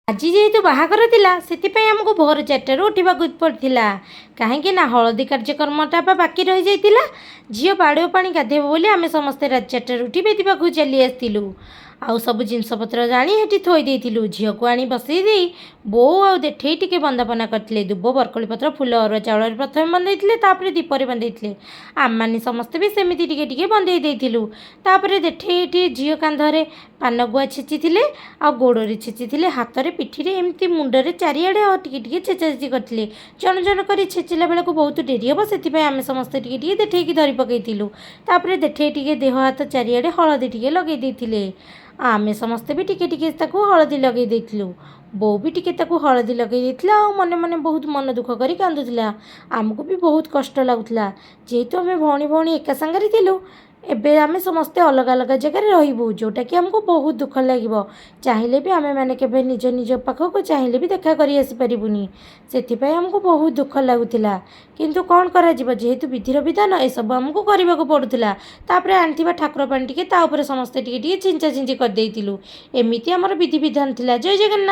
ଆଜି ଯେହେତୁ ବାହାଘର ଥିଲା ସେଥିପାଇଁ ଆମକୁ ଭୋର 4ଟାରୁ ଉଠିବାକୁ ପଡ଼ିଥିଲା। କାହିଁକି ନା ହଳଦୀ କାର୍ଯ୍ୟକ୍ରମଟା ବାକି ରହିଯାଇଥିଲା। ଝିଅ ବାଡ଼ୁଅ ପାଣି ଗାଧେଇବ ବୋଲି ଆମେ ସମସ୍ତେ ରାତି 4ଟାରୁ ଉଠି ବେଦି ପାଖକୁ ଚାଲି ଆସିଥିଲୁ। ଆଉ ସବୁ ଜିନିଷପତ୍ର ଆଣି ସେଠି ଥୋଇ ଦେଇଥିଲୁ। ଝିଅକୁ ଆଣି ବସେଇ ଦେଇ ବୋଉ ଆଉ ଦେଠେଇ ଟିକେ ବନ୍ଦାପନା କରିଥିଲେ। ଦୁବ ବରକୋଳି ପତ୍ର ଫୁଲ ଅରୁଆ ଚାଉଳରେ ପ୍ରଥମେ ବନ୍ଦେଇଥିଲେ, ତାପରେ ଦୀପରେ ବନ୍ଦେଇଥିଲେ। ଆମମାନେ ସମସ୍ତେ ବି ସେମିତି ଟିକେ ଟିକେ ବନ୍ଦେଇ ଦେଇଥିଲୁ। ତାପରେ ଦେଠେଇ ଏଠି ଝିଅ କାନ୍ଧରେ ପାନଗୁଆ ଛେଚିଥିଲେ, ଆଉ ଗୋଡ଼ରେ ଛେଚିଥିଲେ, ହାତରେ ପିଠିରେ ଏମିତି ମୁଣ୍ଡରେ ଚାରିଆଡ଼େ ଟିକେ ଟିକେ ଛେଚାଛେଚି କରିଥିଲେ। ଜଣ ଜଣ କରି ଛେଚିଲା ବେଳକୁ ବହୁତ ଡେରି ହେବ, ସେଥିପାଇଁ ଆମେ ସମସ୍ତେ ଟିକେ ଟିକେ ଦେଠେଇକି ଧରି ପକାଇଥିଲୁ। ତାପରେ ଦେଠେଇ ଟିକେ ଦେହ ହାତ ଚାରିଆଡ଼େ ହଳଦୀ ଟିକେ ଲଗାଇ ଦେଇଥିଲେ। ଆମେ ସମସ୍ତେ ବି ଟିକେ ଟିକେ ତାକୁ ହଳଦୀ ଲଗାଇ ଦେଇଥିଲୁ। ବୋଉ ବି ଟିକେ ତାକୁ ହଳଦୀ ଲଗାଇ ଦେଇଥିଲା ଆଉ ମନେ ମନେ ବହୁତ ମନ ଦୁଃଖ କରି କାନ୍ଦୁଥିଲା। ଆମକୁ ବି ବହୁତ କଷ୍ଟ ଲାଗୁଥିଲା। ଯେହେତୁ ଆମେ ଭଉଣୀ ଭଉଣୀ ଏକା ସାଙ୍ଗରେ ଥିଲୁ, ଏବେ ଆମେ ସମସ୍ତେ ଅଲଗା ଅଲଗା ଜାଗାରେ ରହିବୁ, ଯେଉଁଟାକି ଆମକୁ ବହୁତ ଦୁଃଖ ଲାଗିବ। ଚାହିଁଲେ ବି ଆମେମାନେ କେବେ ନିଜ ନିଜ ପାଖକୁ ଚାହିଁଲେ ବି ଦେଖା କରି ଆସିପାରିବୁନି। ସେଥିପାଇଁ ଆମକୁ ବହୁତ ଦୁଃଖ ଲାଗୁଥିଲା। କିନ୍ତୁ କ'ଣ କରାଯିବ, ଯେହେତୁ ବିଧିର ବିଧାନ ଏସବୁ ଆମକୁ କରିବାକୁ ପଡ଼ୁଥିଲା। ତାପରେ ଆଣିଥିବା ଠାକୁର ପାଣି ଟିକେ ତା ଉପରେ ସମସ୍ତେ ଟିକେ ଟିକେ ଛିଞ୍ଚା ଛିଞ୍ଚି କରିଦେଇଥିଲୁ। ଏମିତି ଆମର ବିଧିବିଧାନ ଥିଲା। ଜୟ ଜଗନ୍ନାଥ।